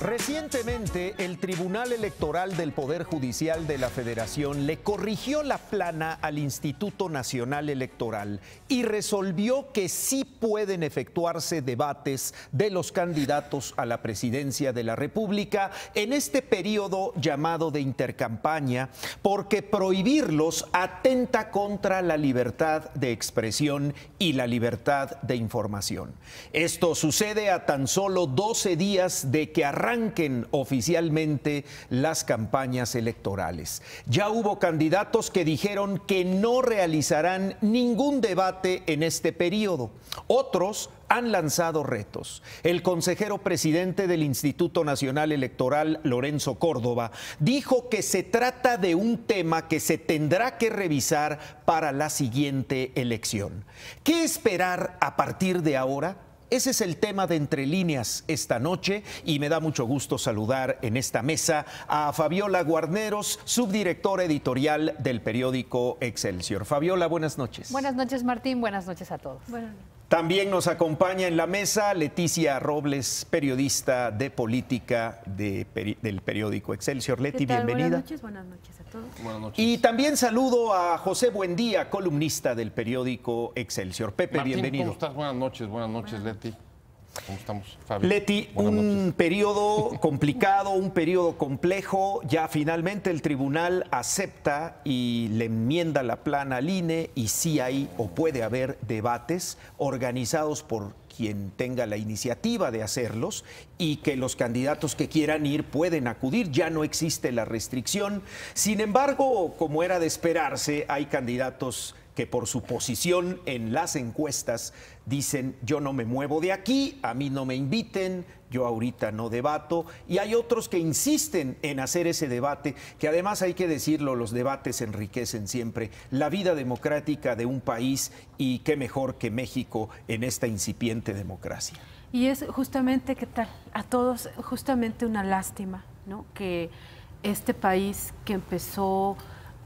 Recientemente, el Tribunal Electoral del Poder Judicial de la Federación le corrigió la plana al Instituto Nacional Electoral y resolvió que sí pueden efectuarse debates de los candidatos a la presidencia de la República en este periodo llamado de intercampaña, porque prohibirlos atenta contra la libertad de expresión y la libertad de información. Esto sucede a tan solo 12 días de que arranquen oficialmente las campañas electorales. Ya hubo candidatos que dijeron que no realizarán ningún debate en este periodo. Otros han lanzado retos. El consejero presidente del Instituto Nacional Electoral, Lorenzo Córdoba, dijo que se trata de un tema que se tendrá que revisar para la siguiente elección. ¿Qué esperar a partir de ahora? Ese es el tema de Entre Líneas esta noche y me da mucho gusto saludar en esta mesa a Fabiola Guarneros, subdirectora editorial del periódico Excelsior. Fabiola, buenas noches. Buenas noches, Martín. Buenas noches a todos. Buenas noches. También nos acompaña en la mesa Leticia Robles, periodista de política del periódico Excelsior. Leti, bienvenida. Buenas noches a todos. Buenas noches. Y también saludo a José Buendía, columnista del periódico Excelsior. Pepe, Martín, bienvenido. ¿cómo estás? Buenas noches, Leti. ¿Cómo estamos, Fabi? Leti, Buenas un noches. periodo complicado, un periodo complejo. Ya finalmente el tribunal acepta y le enmienda la plana al INE y sí hay o puede haber debates organizados por quien tenga la iniciativa de hacerlos y que los candidatos que quieran ir pueden acudir. Ya no existe la restricción. Sin embargo, como era de esperarse, hay candidatos que por su posición en las encuestas dicen: yo no me muevo de aquí, a mí no me inviten, yo ahorita no debato. Y hay otros que insisten en hacer ese debate, que además hay que decirlo, los debates enriquecen siempre la vida democrática de un país, y qué mejor que México en esta incipiente democracia. Y es justamente, ¿qué tal? A todos, justamente una lástima, ¿no? Que este país que empezó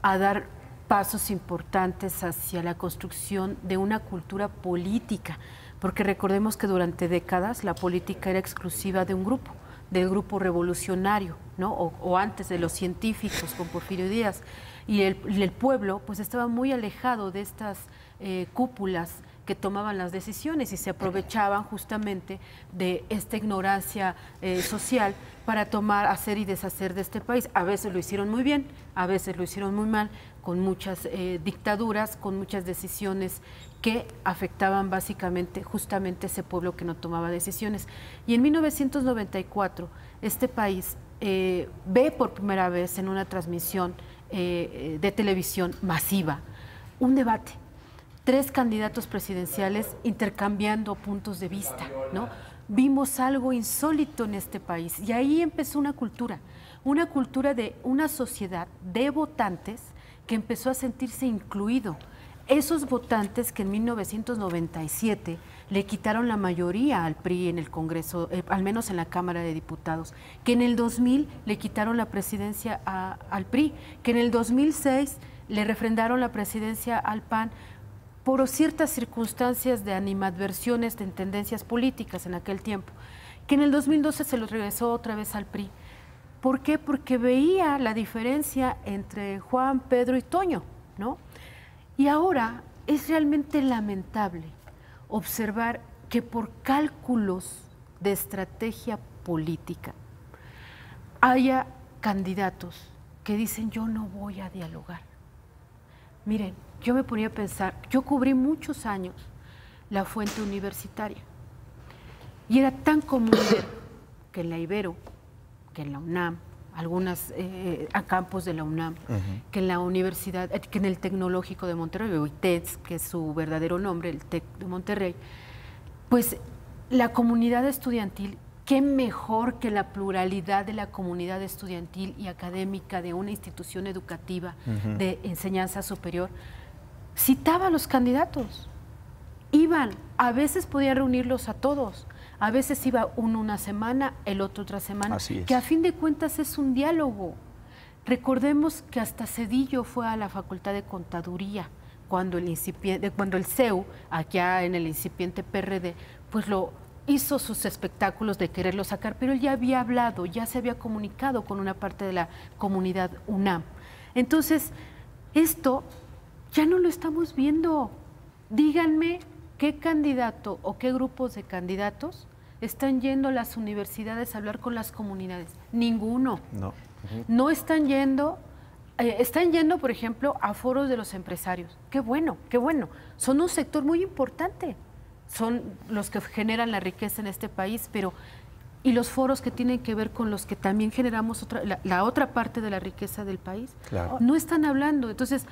a dar pasos importantes hacia la construcción de una cultura política, porque recordemos que durante décadas la política era exclusiva de un grupo, del grupo revolucionario, ¿no? O antes de los científicos con Porfirio Díaz, y el pueblo pues estaba muy alejado de estas cúpulas que tomaban las decisiones y se aprovechaban justamente de esta ignorancia social para tomar, hacer y deshacer de este país. A veces lo hicieron muy bien, a veces lo hicieron muy mal, con muchas dictaduras, con muchas decisiones que afectaban básicamente justamente ese pueblo que no tomaba decisiones. Y en 1994 este país ve por primera vez en una transmisión de televisión masiva un debate. 3 candidatos presidenciales intercambiando puntos de vista, ¿no? Vimos algo insólito en este país y ahí empezó una cultura de una sociedad de votantes que empezó a sentirse incluido. Esos votantes que en 1997 le quitaron la mayoría al PRI en el Congreso, al menos en la Cámara de Diputados, que en el 2000 le quitaron la presidencia al PRI, que en el 2006 le refrendaron la presidencia al PAN, por ciertas circunstancias de animadversiones de tendencias políticas en aquel tiempo, que en el 2012 se los regresó otra vez al PRI. ¿Por qué? Porque veía la diferencia entre Juan, Pedro y Toño, ¿no? Y ahora es realmente lamentable observar que por cálculos de estrategia política haya candidatos que dicen: yo no voy a dialogar. Miren, yo me ponía a pensar, yo cubrí muchos años la fuente universitaria y era tan común ver que en la Ibero, que en la UNAM, algunas a campos de la UNAM, que en la universidad, que en el Tecnológico de Monterrey, o ITEX, que es su verdadero nombre, el TEC de Monterrey, pues la comunidad estudiantil, qué mejor que la pluralidad de la comunidad estudiantil y académica de una institución educativa de enseñanza superior, citaba a los candidatos. Iban, a veces podía reunirlos a todos, a veces iba uno una semana, el otro otra semana, que a fin de cuentas es un diálogo. Recordemos que hasta Zedillo fue a la Facultad de Contaduría cuando el CEU, allá en el incipiente PRD, pues lo hizo sus espectáculos de quererlo sacar, pero él ya había hablado, ya se había comunicado con una parte de la comunidad UNAM. Entonces, esto ya no lo estamos viendo. Díganme qué candidato o qué grupos de candidatos están yendo a las universidades a hablar con las comunidades. Ninguno. No. No están yendo, por ejemplo, a foros de los empresarios. Qué bueno, qué bueno. Son un sector muy importante. Son los que generan la riqueza en este país, pero y los foros que tienen que ver con los que también generamos la otra parte de la riqueza del país, Claro. no están hablando. Entonces,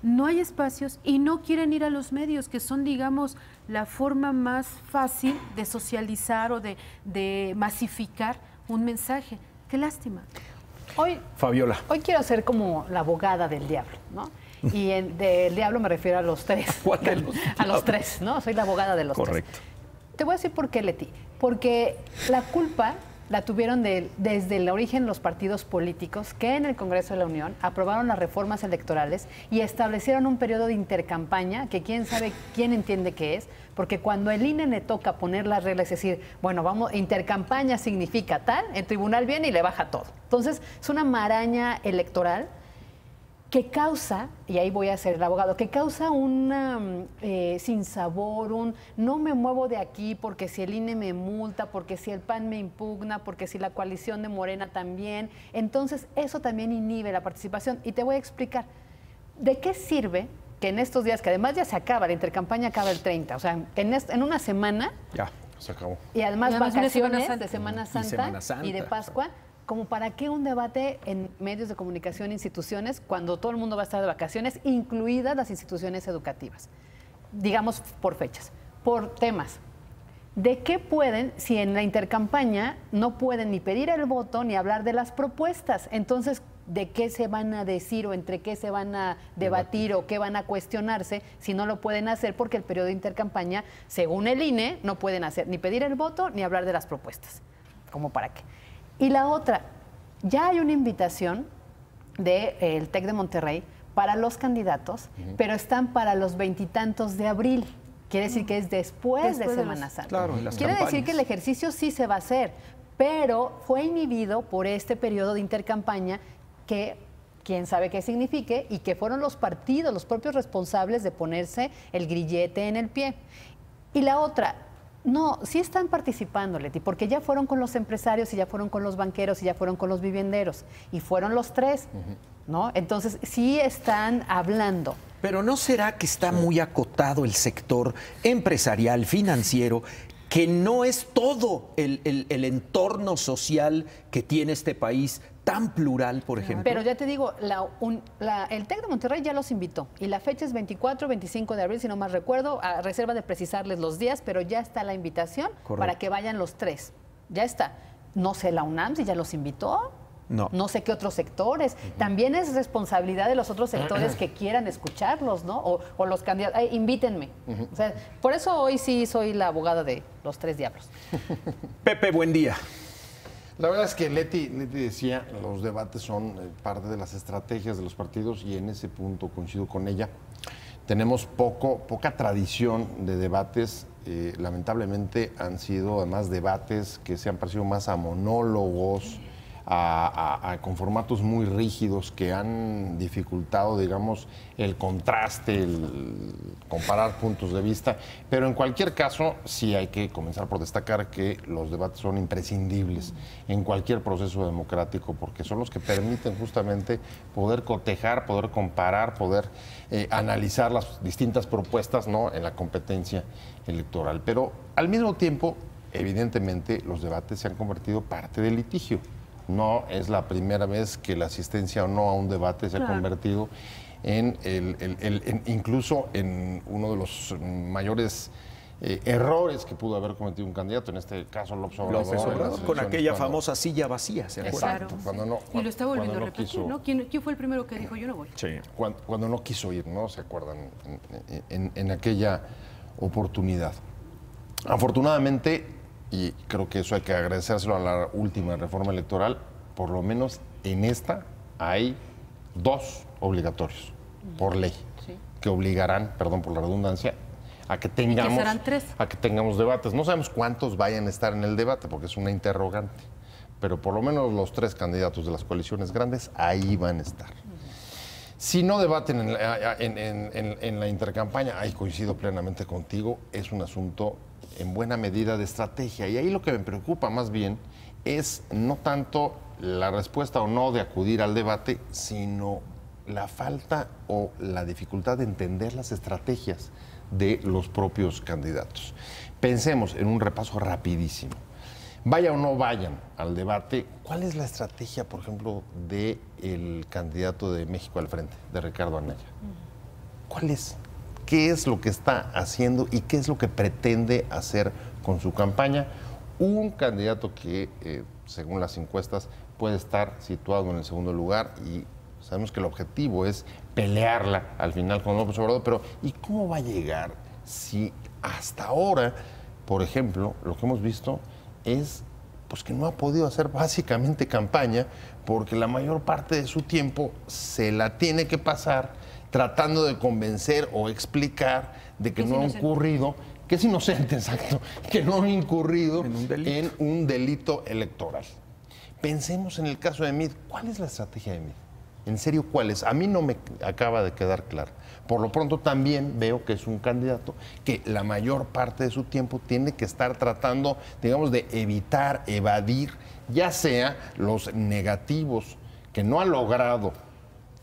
no hay espacios y no quieren ir a los medios, que son, digamos, la forma más fácil de socializar o de masificar un mensaje. Qué lástima. Fabiola. Hoy quiero ser como la abogada del diablo, ¿no? Y del diablo me refiero a los tres. ¿Cuál de los A los tres, ¿no? Soy la abogada de los Correcto. tres. Te voy a decir por qué, Leti. Porque la culpa la tuvieron desde el origen los partidos políticos que en el Congreso de la Unión aprobaron las reformas electorales y establecieron un periodo de intercampaña que quién sabe, quién entiende qué es, porque cuando el INE le toca poner las reglas, es decir, bueno, vamos, intercampaña significa tal, el tribunal viene y le baja todo. Entonces, es una maraña electoral que causa, y ahí voy a ser el abogado, que causa un sinsabor, un no me muevo de aquí porque si el INE me multa, porque si el PAN me impugna, porque si la coalición de Morena también. Entonces, eso también inhibe la participación. Y te voy a explicar, ¿de qué sirve que en estos días, que además ya se acaba, la intercampaña acaba el 30, o sea, en una semana... Ya. Se acabó. Y además una vacaciones Semana de Semana Santa, Semana Santa. y de Pascua, como para qué un debate en medios de comunicación, instituciones, cuando todo el mundo va a estar de vacaciones, incluidas las instituciones educativas, digamos por fechas, por temas. ¿De qué pueden, si en la intercampaña no pueden ni pedir el voto ni hablar de las propuestas? Entonces, ¿de qué se van a decir o entre qué se van a debatir o qué van a cuestionarse si no lo pueden hacer? Porque el periodo de intercampaña, según el INE, no pueden hacer ni pedir el voto ni hablar de las propuestas. ¿Cómo para qué? Y la otra, ya hay una invitación del TEC de Monterrey para los candidatos, pero están para los 20 y tantos de abril. Quiere decir que es después de Semana Santa. Claro, en las Quiere decir campañas. que el ejercicio sí se va a hacer, pero fue inhibido por este periodo de intercampaña que quién sabe qué signifique y que fueron los partidos, los propios responsables de ponerse el grillete en el pie. Y la otra, no, sí están participando, Leti, porque ya fueron con los empresarios y ya fueron con los banqueros y ya fueron con los vivienderos y fueron los tres, ¿no? Entonces sí están hablando. Pero ¿no será que está muy acotado el sector empresarial, financiero, que no es todo el entorno social que tiene este país tan plural, por ejemplo? Pero ya te digo, el TEC de Monterrey ya los invitó y la fecha es 24, 25 de abril, si no más recuerdo, a reserva de precisarles los días, pero ya está la invitación. Correcto. Para que vayan los tres. Ya está. No sé la UNAM si ya los invitó. No. No sé qué otros sectores. También es responsabilidad de los otros sectores que quieran escucharlos, ¿no? O los candidatos. Ay, invítenme. O sea, por eso hoy sí soy la abogada de los tres diablos. Pepe, buen día. La verdad es que Leti decía, los debates son parte de las estrategias de los partidos y en ese punto coincido con ella. Tenemos poca tradición de debates. Lamentablemente han sido además debates que se han parecido más a monólogos, con formatos muy rígidos que han dificultado, digamos, el contraste, el comparar puntos de vista. Pero en cualquier caso, sí hay que comenzar por destacar que los debates son imprescindibles en cualquier proceso democrático, porque son los que permiten justamente poder cotejar, poder comparar, poder analizar las distintas propuestas, ¿no?, en la competencia electoral. Pero al mismo tiempo, evidentemente, los debates se han convertido parte del litigio. No es la primera vez que la asistencia o no a un debate se ha convertido en incluso en uno de los mayores errores que pudo haber cometido un candidato, en este caso López Obrador. Con aquella famosa silla vacía, ¿se acuerdan? Exacto, cuando no, Y lo está volviendo a no repetir, quiso, ¿no? ¿Quién fue el primero que dijo yo no voy? Sí. cuando no quiso ir, ¿no? ¿Se acuerdan? En aquella oportunidad. Afortunadamente, y creo que eso hay que agradecérselo a la última reforma electoral, por lo menos en esta hay 2 obligatorios por ley, que obligarán, perdón por la redundancia, a que tengamos, serán 3. a que tengamos debates. No sabemos cuántos vayan a estar en el debate, porque es una interrogante, pero por lo menos los 3 candidatos de las coaliciones grandes ahí van a estar. Si no debaten en la intercampaña, ahí coincido plenamente contigo, es un asunto en buena medida de estrategia. Y ahí lo que me preocupa más bien es no tanto la respuesta o no de acudir al debate, sino la falta o la dificultad de entender las estrategias de los propios candidatos. Pensemos en un repaso rapidísimo. Vaya o no vayan al debate, ¿cuál es la estrategia, por ejemplo, del candidato de México al Frente, de Ricardo Anaya? ¿Cuál es? ¿Qué es lo que está haciendo y qué es lo que pretende hacer con su campaña? Un candidato que, según las encuestas, puede estar situado en el segundo lugar y sabemos que el objetivo es pelearla al final con López Obrador, pero ¿y cómo va a llegar si hasta ahora, por ejemplo, lo que hemos visto es pues que no ha podido hacer básicamente campaña porque la mayor parte de su tiempo se la tiene que pasar tratando de convencer o explicar de que no ha ocurrido, que es inocente, exacto, que no ha incurrido en un delito electoral. Pensemos en el caso de Mid. ¿Cuál es la estrategia de Mid? En serio, ¿cuál es? A mí no me acaba de quedar claro. Por lo pronto también veo que es un candidato que la mayor parte de su tiempo tiene que estar tratando, digamos, de evitar, evadir, ya sea los negativos que no ha logrado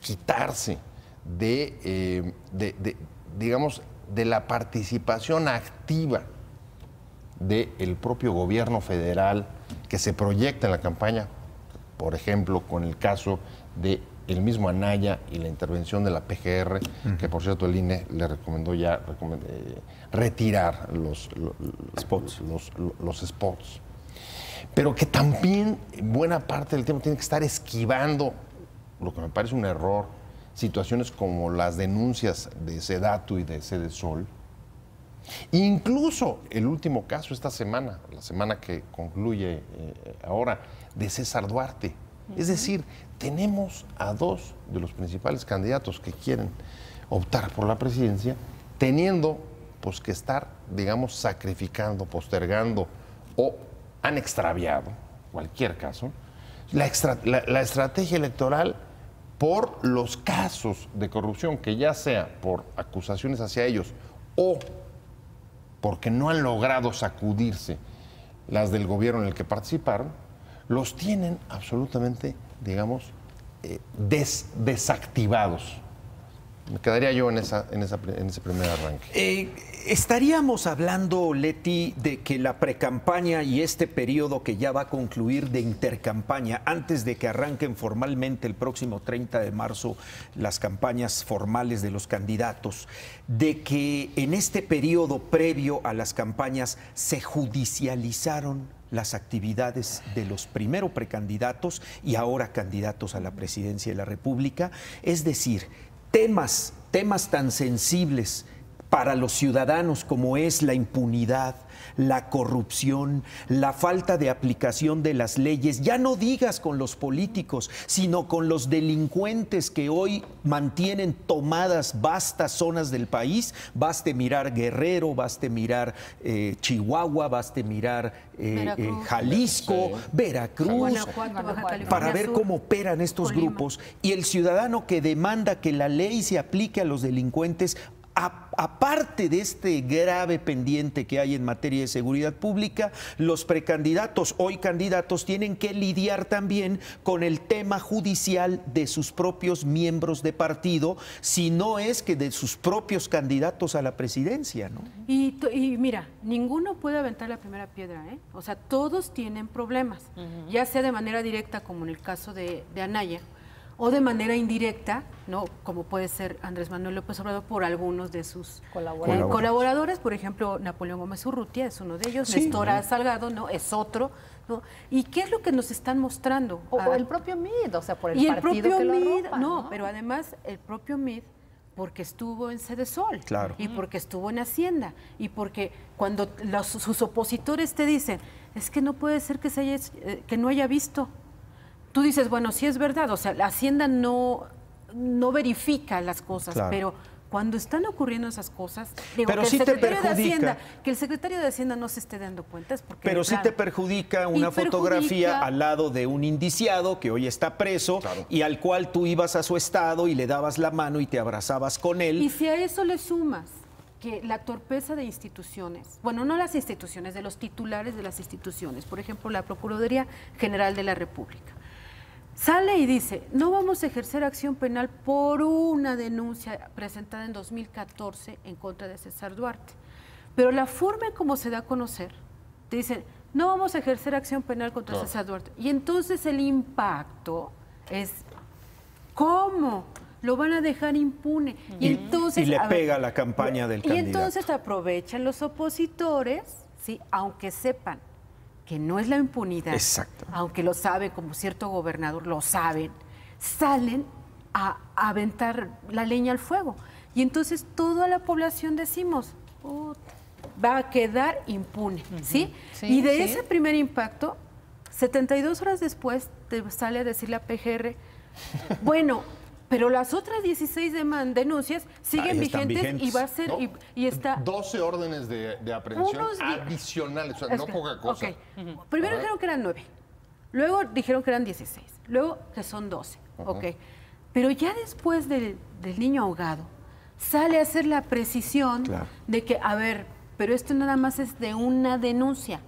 quitarse digamos, de la participación activa del propio gobierno federal que se proyecta en la campaña, por ejemplo, con el caso de el mismo Anaya y la intervención de la PGR, que por cierto el INE le recomendó ya retirar los spots. Pero que también buena parte del tiempo tiene que estar esquivando, lo que me parece un error, situaciones como las denuncias de Sedatu y de Sedesol. Incluso el último caso esta semana, la semana que concluye ahora, de César Duarte. Es decir, tenemos a 2 de los principales candidatos que quieren optar por la presidencia, teniendo pues que estar, digamos, sacrificando, postergando o han extraviado, cualquier caso, la estrategia electoral por los casos de corrupción, que ya sea por acusaciones hacia ellos o porque no han logrado sacudirse las del gobierno en el que participaron, los tienen absolutamente, digamos, desactivados. Me quedaría yo en ese primer arranque. Estaríamos hablando, Leti, de que la precampaña y este periodo que ya va a concluir de intercampaña, antes de que arranquen formalmente el próximo 30 de marzo las campañas formales de los candidatos, de que en este periodo previo a las campañas se judicializaron las actividades de los primero precandidatos y ahora candidatos a la presidencia de la República, es decir, temas tan sensibles para los ciudadanos como es la impunidad, la corrupción, la falta de aplicación de las leyes, ya no digas con los políticos, sino con los delincuentes que hoy mantienen tomadas vastas zonas del país. Baste mirar Guerrero, baste mirar Chihuahua, baste mirar Jalisco, Veracruz, para ver cómo operan estos grupos, y el ciudadano que demanda que la ley se aplique a los delincuentes. Aparte de este grave pendiente que hay en materia de seguridad pública, los precandidatos, hoy candidatos, tienen que lidiar también con el tema judicial de sus propios miembros de partido, si no es que de sus propios candidatos a la presidencia, ¿no? Y mira, ninguno puede aventar la primera piedra, ¿eh? O sea, todos tienen problemas, ya sea de manera directa, como en el caso de Anaya, o de manera indirecta, ¿no? Como puede ser Andrés Manuel López Obrador por algunos de sus colaboradores. Por ejemplo, Napoleón Gómez Urrutia es uno de ellos, sí, Néstor Salgado, ¿no? Es otro, ¿no? ¿Y qué es lo que nos están mostrando? O el propio MID, o sea, por el partido que lo arropa, ¿no? Pero además el propio MID, porque estuvo en Sedesol, claro, y porque estuvo en Hacienda, y porque cuando sus opositores te dicen, es que no puede ser que no haya visto. Tú dices, bueno, sí es verdad, o sea, la Hacienda no verifica las cosas, claro, cuando están ocurriendo esas cosas, digo, Pero que, sí el te secretario de perjudica. Hacienda, que el secretario de Hacienda no se esté dando cuenta es porque... Pero sí te perjudica una fotografía al lado de un indiciado que hoy está preso y al cual tú ibas a su estado y le dabas la mano y te abrazabas con él. Y si a eso le sumas que la torpeza de instituciones, bueno, no las instituciones, de los titulares de las instituciones, por ejemplo, la Procuraduría General de la República, sale y dice, no vamos a ejercer acción penal por una denuncia presentada en 2014 en contra de César Duarte. Pero la forma en cómo se da a conocer, te dicen, no vamos a ejercer acción penal contra César Duarte. Y entonces el impacto es, ¿cómo? Lo van a dejar impune. Y le pega la campaña del candidato. Y entonces aprovechan los opositores, ¿sí? Aunque sepan que no es la impunidad, exacto, aunque lo sabe como cierto gobernador, lo saben, salen a aventar la leña al fuego. Y entonces toda la población decimos, va a quedar impune, ¿sí? Y de ese primer impacto, 72 horas después te sale a decir la PGR, bueno, pero las otras 16 denuncias siguen vigentes y va a ser, y está... 12 órdenes de aprehensión adicionales, o sea, no poca cosa. Okay. Primero dijeron que eran 9, luego dijeron que eran 16, luego que son 12, Pero ya después del niño ahogado, sale a hacer la precisión de que, a ver, pero esto nada más es de una denuncia,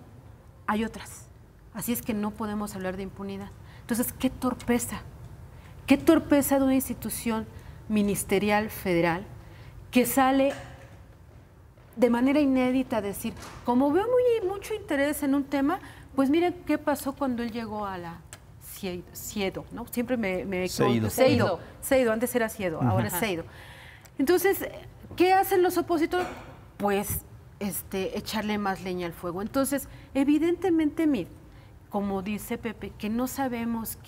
hay otras. Así es que no podemos hablar de impunidad. Entonces, qué torpeza. Qué torpeza de una institución ministerial federal que sale de manera inédita a decir, como veo mucho interés en un tema, pues miren qué pasó cuando él llegó a la Siedo, ¿no? Siempre me equivoco. Seido, antes era Siedo, ahora es Seido. Entonces, ¿qué hacen los opositores? Pues echarle más leña al fuego. Entonces, evidentemente, como dice Pepe, que no sabemos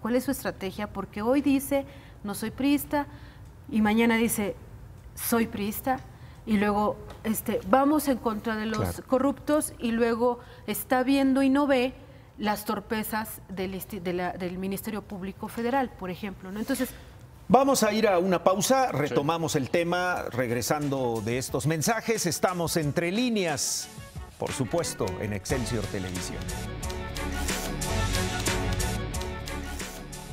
cuál es su estrategia, porque hoy dice, no soy priista, y mañana dice, soy priista, y luego vamos en contra de los corruptos, y luego está viendo y no ve las torpezas del Ministerio Público Federal, por ejemplo, ¿no? Entonces, vamos a ir a una pausa, retomamos el tema, regresando de estos mensajes, estamos entre líneas, por supuesto, en Excelsior Televisión.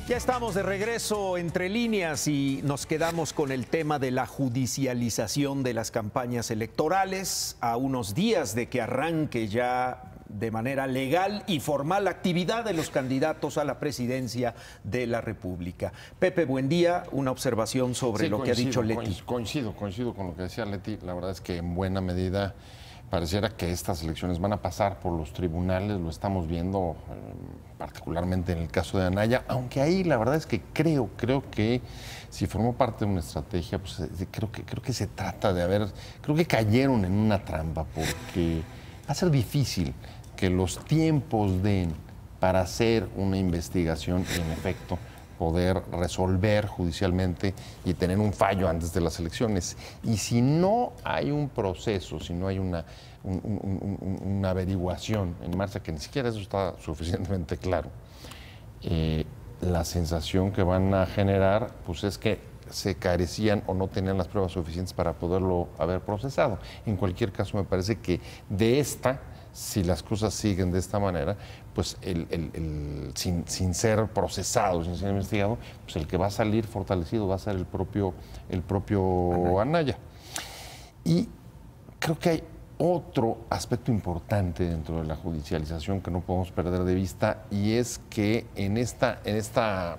Ya estamos de regreso entre líneas y nos quedamos con el tema de la judicialización de las campañas electorales a unos días de que arranque ya de manera legal y formal la actividad de los candidatos a la presidencia de la República. Pepe, buen día. Una observación sobre lo que ha dicho Leti. Coincido con lo que decía Leti. La verdad es que en buena medida pareciera que estas elecciones van a pasar por los tribunales, lo estamos viendo particularmente en el caso de Anaya, aunque ahí la verdad es que creo que si formó parte de una estrategia, pues creo que se trata de creo que cayeron en una trampa, porque va a ser difícil que los tiempos den para hacer una investigación y en efecto poder resolver judicialmente y tener un fallo antes de las elecciones. Y si no hay un proceso, si no hay una averiguación en marcha, que ni siquiera eso está suficientemente claro, la sensación que van a generar pues es que se carecían o no tenían las pruebas suficientes para poderlo haber procesado. En cualquier caso, me parece que si las cosas siguen de esta manera, pues sin ser procesado, sin ser investigado, pues el que va a salir fortalecido va a ser el propio Anaya. Y creo que hay otro aspecto importante dentro de la judicialización que no podemos perder de vista, y es que en esta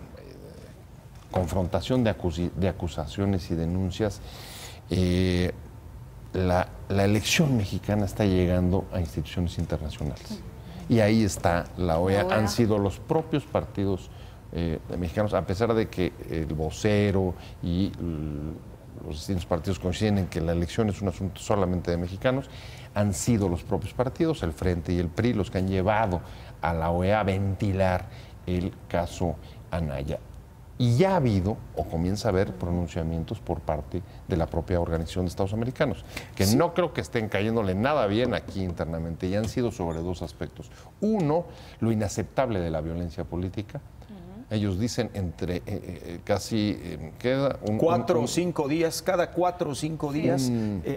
confrontación de acusaciones y denuncias, la elección mexicana está llegando a instituciones internacionales. Y ahí está la OEA. Han sido los propios partidos mexicanos, a pesar de que el vocero y los distintos partidos coinciden en que la elección es un asunto solamente de mexicanos, han sido los propios partidos, el Frente y el PRI, los que han llevado a la OEA a ventilar el caso Anaya. Y ya ha habido, o comienza a haber, pronunciamientos por parte de la propia Organización de Estados Americanos, que no creo que estén cayéndole nada bien aquí internamente, y han sido sobre dos aspectos. Uno, lo inaceptable de la violencia política, ellos dicen entre casi queda 4 o 5 días, cada 4 o 5 días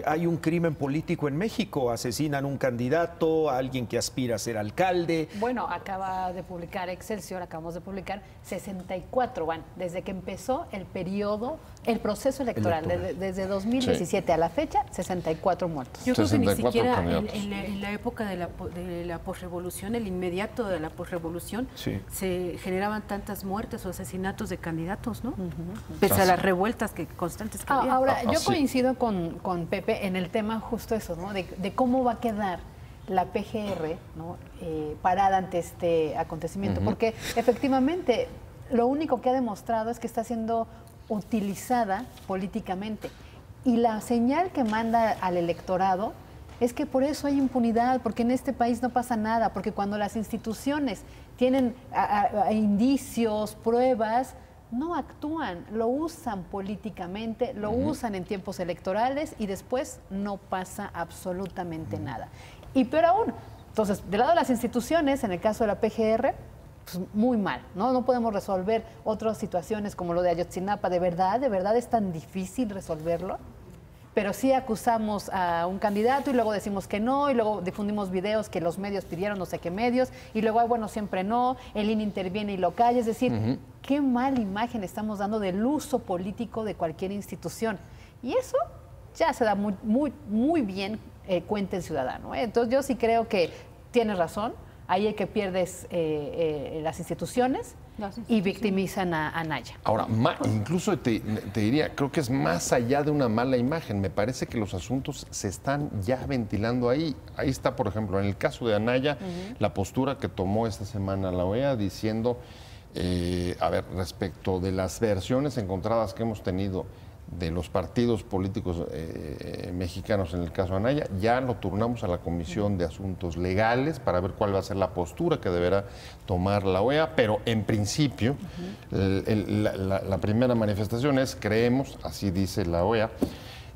hay un crimen político en México. Asesinan un candidato, a alguien que aspira a ser alcalde. Bueno, acaba de publicar Excelsior, acabamos de publicar 64 van, desde que empezó el periodo, el proceso electoral. Desde 2017 a la fecha, 64 muertos. Yo creo que ni 64 siquiera candidatos. en la época de la posrevolución, el inmediato de la posrevolución, se generaban tantas muertes o asesinatos de candidatos, ¿no? Pese a las revueltas constantes que había. Ahora, yo coincido con Pepe en el tema justo eso, ¿no? De cómo va a quedar la PGR, ¿no? Parada ante este acontecimiento, porque efectivamente lo único que ha demostrado es que está siendo utilizada políticamente, y la señal que manda al electorado es que por eso hay impunidad, porque en este país no pasa nada, porque cuando las instituciones tienen indicios, pruebas, no actúan, lo usan políticamente, lo usan en tiempos electorales y después no pasa absolutamente nada. Y peor aún, entonces, del lado de las instituciones, en el caso de la PGR, pues muy mal, ¿no? No podemos resolver otras situaciones como lo de Ayotzinapa. ¿De verdad es tan difícil resolverlo? Pero sí acusamos a un candidato y luego decimos que no, y luego difundimos videos que los medios pidieron, no sé qué medios, y luego, bueno, siempre no, el INE interviene y lo calla. Es decir, qué mala imagen estamos dando del uso político de cualquier institución. Y eso ya se da muy bien cuenta el ciudadano, ¿eh? Entonces yo sí creo que tienes razón, ahí el que pierdes las instituciones y victimizan a Anaya. Ahora, incluso te diría, creo que es más allá de una mala imagen. Me parece que los asuntos se están ya ventilando ahí. Ahí está, por ejemplo, en el caso de Anaya, la postura que tomó esta semana la OEA diciendo, respecto de las versiones encontradas que hemos tenido de los partidos políticos mexicanos en el caso de Anaya, ya lo turnamos a la Comisión de Asuntos Legales para ver cuál va a ser la postura que deberá tomar la OEA, pero en principio la primera manifestación es, creemos, así dice la OEA,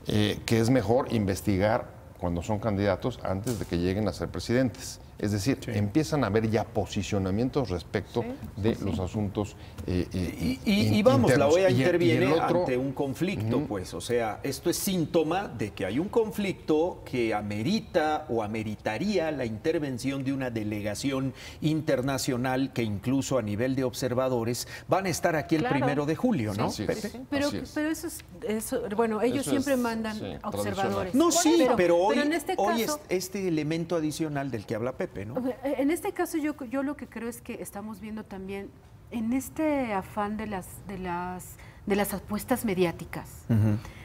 que es mejor investigar cuando son candidatos antes de que lleguen a ser presidentes. Es decir, empiezan a haber ya posicionamientos respecto de los asuntos y vamos, internos. la OEA interviene otro, ante un conflicto, pues, o sea, esto es síntoma de que hay un conflicto que amerita o ameritaría la intervención de una delegación internacional que incluso a nivel de observadores van a estar aquí el 1 de julio, ¿no? Sí, Pepe? Pero eso, bueno, ellos Eso siempre es, mandan observadores. No, sí, pero hoy, en este hoy caso, este elemento adicional del que habla Pepe, ¿no? En este caso yo lo que creo es que estamos viendo también en este afán de las apuestas mediáticas,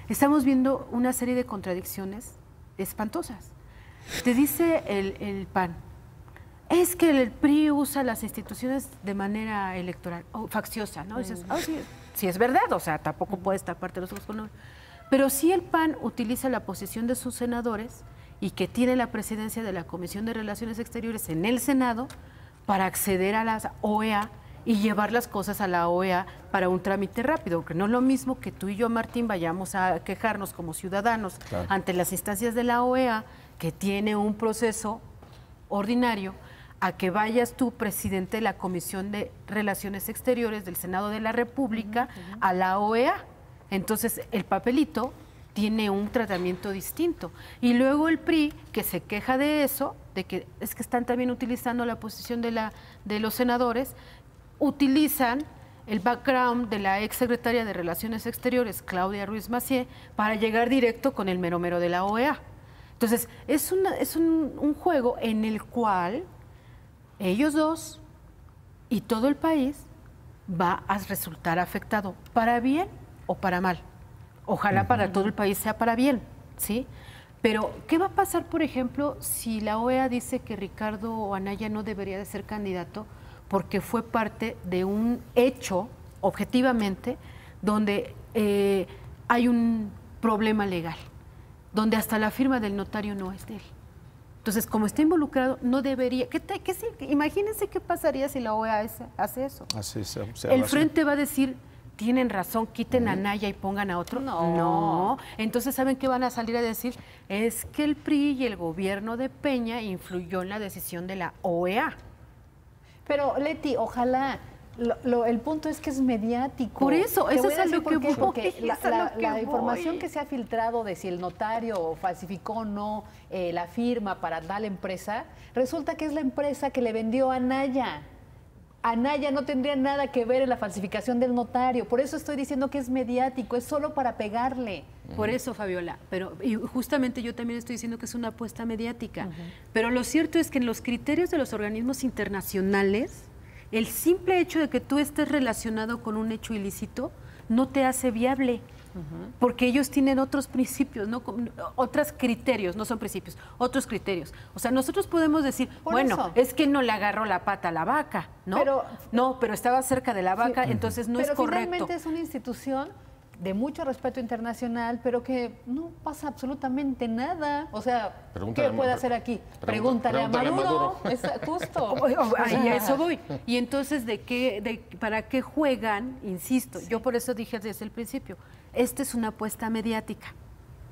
estamos viendo una serie de contradicciones espantosas. Te dice el PAN, es que el PRI usa las instituciones de manera electoral, o facciosa, ¿no? Dices, sí es verdad, o sea, tampoco puedes taparte los ojos con un... Pero sí el PAN utiliza la posición de sus senadores y que tiene la presidencia de la Comisión de Relaciones Exteriores en el Senado para acceder a la OEA y llevar las cosas a la OEA para un trámite rápido, porque no es lo mismo que tú y yo, Martín, vayamos a quejarnos como ciudadanos ante las instancias de la OEA, que tiene un proceso ordinario, a que vayas tú, presidente de la Comisión de Relaciones Exteriores del Senado de la República, a la OEA. Entonces, el papelito tiene un tratamiento distinto. Y luego el PRI, que se queja de eso, de que es que están también utilizando la posición de los senadores, utilizan el background de la exsecretaria de Relaciones Exteriores, Claudia Ruiz Massieu, para llegar directo con el mero mero de la OEA. Entonces, es un juego en el cual ellos dos y todo el país va a resultar afectado, para bien o para mal. Ojalá para todo el país sea para bien, ¿sí? Pero, ¿qué va a pasar, por ejemplo, si la OEA dice que Ricardo Anaya no debería de ser candidato porque fue parte de un hecho, objetivamente, donde hay un problema legal, donde hasta la firma del notario no es de él? Entonces, como está involucrado, no debería... Imagínense qué pasaría si la OEA hace eso. El Frente va a decir... Tienen razón, quiten a Anaya y pongan a otro. No. Entonces, ¿saben qué van a salir a decir? Es que el PRI y el gobierno de Peña influyó en la decisión de la OEA. Pero, Leti, ojalá El punto es que es mediático. Por eso, Te eso voy es a a decir lo por que qué, voy. porque Es a lo que la voy. información que se ha filtrado de si el notario falsificó o no la firma para dar la empresa, resulta que es la empresa que le vendió a Anaya. Anaya no tendría nada que ver en la falsificación del notario. Por eso estoy diciendo que es mediático, es solo para pegarle. Por eso, Fabiola, pero y justamente yo también estoy diciendo que es una apuesta mediática. Pero lo cierto es que en los criterios de los organismos internacionales, el simple hecho de que tú estés relacionado con un hecho ilícito no te hace viable. Porque ellos tienen otros principios, ¿no? Otros criterios, no son principios, otros criterios. O sea, nosotros podemos decir, Por bueno, eso. es que no le agarró la pata a la vaca, ¿no? Pero estaba cerca de la vaca, entonces no es correcto. Pero finalmente es una institución de mucho respeto internacional, pero que no pasa absolutamente nada. O sea, Pregúntale ¿qué puede a- hacer aquí? pregúntale a Maduro. Es justo. Ahí a eso voy. Y entonces, ¿para qué juegan? Insisto, yo por eso dije desde el principio, esta es una apuesta mediática,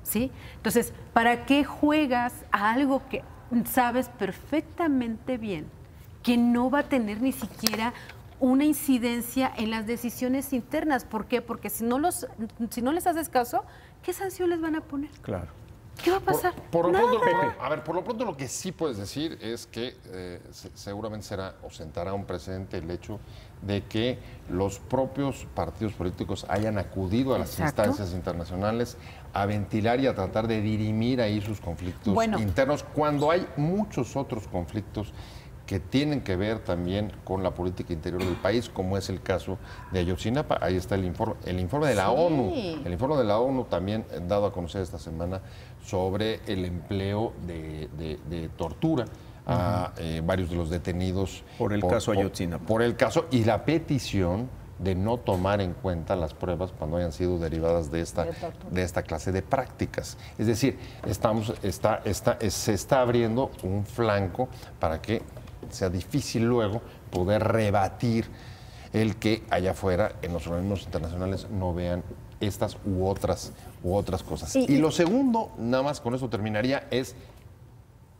¿sí? Entonces, ¿para qué juegas a algo que sabes perfectamente bien que no va a tener ni siquiera una incidencia en las decisiones internas? ¿Por qué? Porque si no les haces caso, ¿qué sanción les van a poner? Claro. ¿Qué va a pasar? Por lo Nada. pronto, por lo pronto lo que sí puedes decir es que seguramente será o sentará un precedente el hecho de que los propios partidos políticos hayan acudido a las Exacto. instancias internacionales a ventilar y a tratar de dirimir ahí sus conflictos internos, cuando hay muchos otros conflictos que tienen que ver también con la política interior del país, como es el caso de Ayotzinapa. Ahí está el informe de la ONU. El informe de la ONU también dado a conocer esta semana sobre el empleo de tortura a varios de los detenidos. Por el caso Ayotzinapa. Por el caso y la petición de no tomar en cuenta las pruebas cuando hayan sido derivadas de esta clase de prácticas. Es decir, se está abriendo un flanco para que sea difícil luego poder rebatir el que allá afuera en los organismos internacionales no vean estas u otras cosas. Y lo segundo, nada más con eso terminaría, es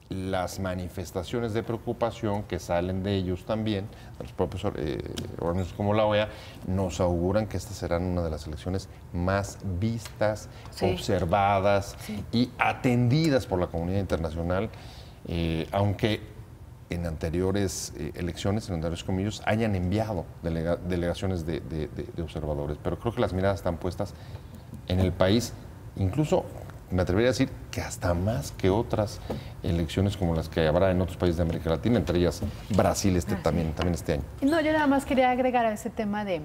las manifestaciones de preocupación que salen de ellos también, de los propios organismos como la OEA, nos auguran que estas serán una de las elecciones más vistas, observadas y atendidas por la comunidad internacional, aunque en anteriores elecciones, en anteriores comillas, hayan enviado delegaciones de observadores. Pero creo que las miradas están puestas en el país, incluso me atrevería a decir que hasta más que otras elecciones como las que habrá en otros países de América Latina, entre ellas Brasil también este año. No, yo nada más quería agregar a ese tema de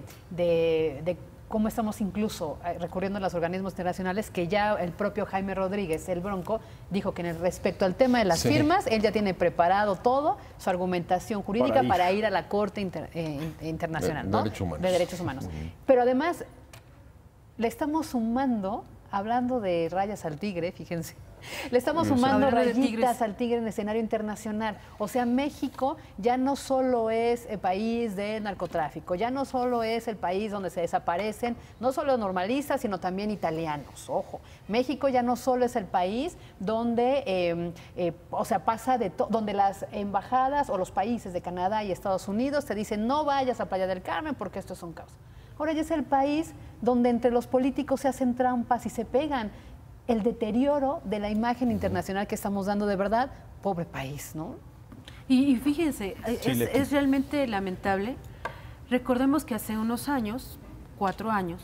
cómo estamos incluso recurriendo a los organismos internacionales, que ya el propio Jaime Rodríguez, el Bronco, dijo que respecto al tema de las firmas, él ya tiene preparado todo, su argumentación jurídica para ir a la Corte Internacional de Derechos Humanos. Pero además, le estamos sumando, hablando de rayas al tigre, fíjense, le estamos sumando rayitas al tigre en el escenario internacional. O sea, México ya no solo es el país de narcotráfico, ya no solo es el país donde se desaparecen, no solo normalistas, sino también italianos. Ojo, México ya no solo es el país donde, pasa donde las embajadas o los países de Canadá y Estados Unidos te dicen no vayas a Playa del Carmen porque esto es un caos. Ahora ya es el país donde entre los políticos se hacen trampas y se pegan. El deterioro de la imagen internacional que estamos dando, de verdad, pobre país, ¿no? Y fíjense, es realmente lamentable. Recordemos que hace unos años, 4 años,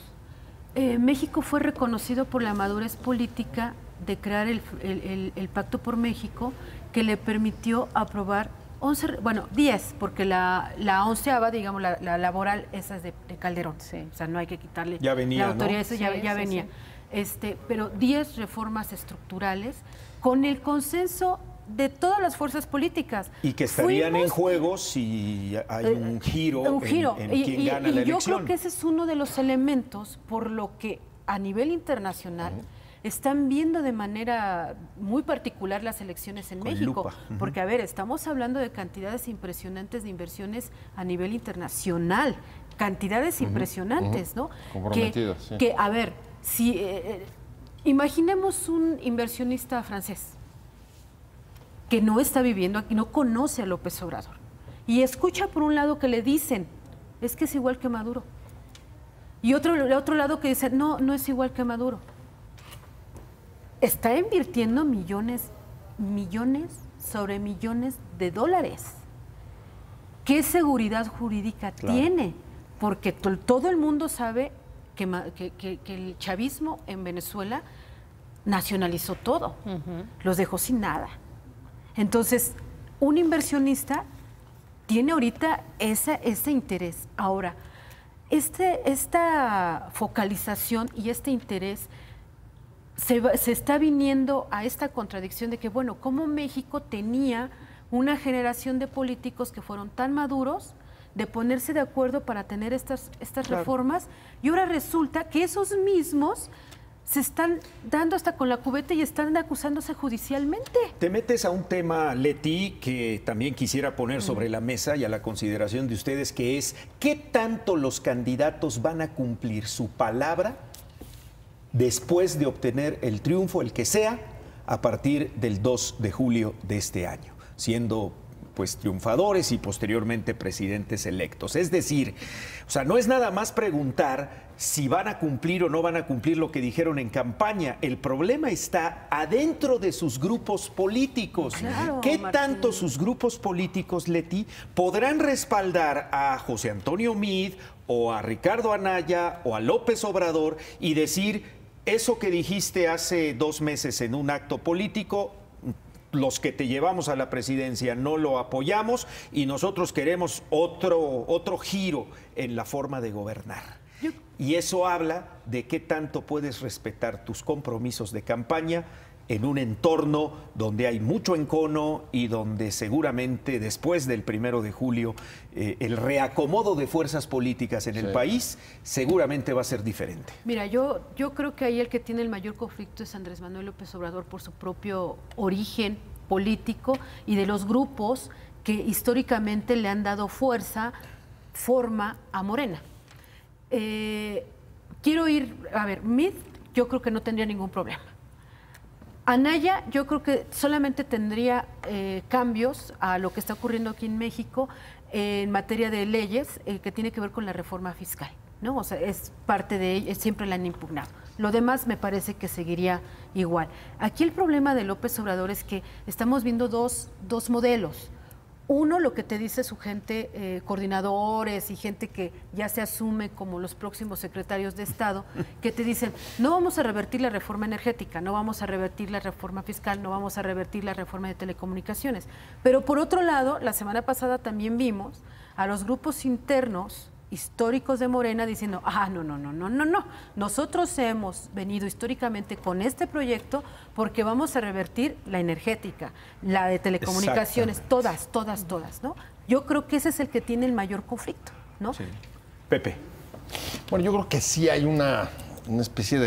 México fue reconocido por la madurez política de crear el Pacto por México, que le permitió aprobar 10, porque la 11ª, digamos, la laboral, esa es de Calderón. Sí. O sea, no hay que quitarle ya venía, la autoridad, ¿no? eso ya venía. Pero 10 reformas estructurales con el consenso de todas las fuerzas políticas. Y que estarían en juego si hay un giro en quién gana la elección. Yo creo que ese es uno de los elementos por lo que a nivel internacional están viendo de manera muy particular las elecciones en México. Porque, a ver, estamos hablando de cantidades impresionantes de inversiones a nivel internacional. Cantidades impresionantes, ¿no? Comprometidas, sí. Que, a ver, si imaginemos un inversionista francés que no está viviendo aquí, no conoce a López Obrador y escucha por un lado que le dicen es que es igual que Maduro. Y el otro lado que dice, no, no es igual que Maduro. Está invirtiendo millones sobre millones de dólares. ¿Qué seguridad jurídica tiene? Porque todo el mundo sabe que el chavismo en Venezuela nacionalizó todo, los dejó sin nada. Entonces, un inversionista tiene ahorita ese interés. Ahora, esta focalización y este interés se está viniendo a esta contradicción de que, bueno, como México tenía una generación de políticos que fueron tan maduros de ponerse de acuerdo para tener estas reformas, y ahora resulta que esos mismos se están dando hasta con la cubeta y están acusándose judicialmente. Te metes a un tema, Leti, que también quisiera poner sobre la mesa y a la consideración de ustedes, que es ¿qué tanto los candidatos van a cumplir su palabra después de obtener el triunfo, el que sea, a partir del 2 de julio de este año, siendo pues triunfadores y posteriormente presidentes electos? Es decir, o sea, no es nada más preguntar si van a cumplir o no van a cumplir lo que dijeron en campaña. El problema está adentro de sus grupos políticos. Claro, ¿Qué Martín. tanto sus grupos políticos, Leti, podrán respaldar a José Antonio Meade o a Ricardo Anaya o a López Obrador y decir, eso que dijiste hace 2 meses en un acto político, los que te llevamos a la presidencia no lo apoyamos y nosotros queremos otro giro en la forma de gobernar? Y eso habla de qué tanto puedes respetar tus compromisos de campaña en un entorno donde hay mucho encono y donde seguramente después del 1 de julio el reacomodo de fuerzas políticas en el país seguramente va a ser diferente. Mira, yo creo que ahí el que tiene el mayor conflicto es Andrés Manuel López Obrador por su propio origen político y de los grupos que históricamente le han dado forma a Morena. Quiero ir, a ver, Meade yo creo que no tendría ningún problema. Anaya, yo creo que solamente tendría cambios a lo que está ocurriendo aquí en México en materia de leyes que tiene que ver con la reforma fiscal, ¿no? O sea, es parte de ella, siempre la han impugnado. Lo demás me parece que seguiría igual. Aquí el problema de López Obrador es que estamos viendo dos modelos. Uno, lo que te dice su gente, coordinadores y gente que ya se asume como los próximos secretarios de Estado, que te dicen, no vamos a revertir la reforma energética, no vamos a revertir la reforma fiscal, no vamos a revertir la reforma de telecomunicaciones. Pero por otro lado, la semana pasada también vimos a los grupos internos históricos de Morena diciendo, no, nosotros hemos venido históricamente con este proyecto porque vamos a revertir la energética, la de telecomunicaciones, todas, ¿no? Yo creo que ese es el que tiene el mayor conflicto, ¿no? Sí. Pepe. Bueno, yo creo que sí hay una especie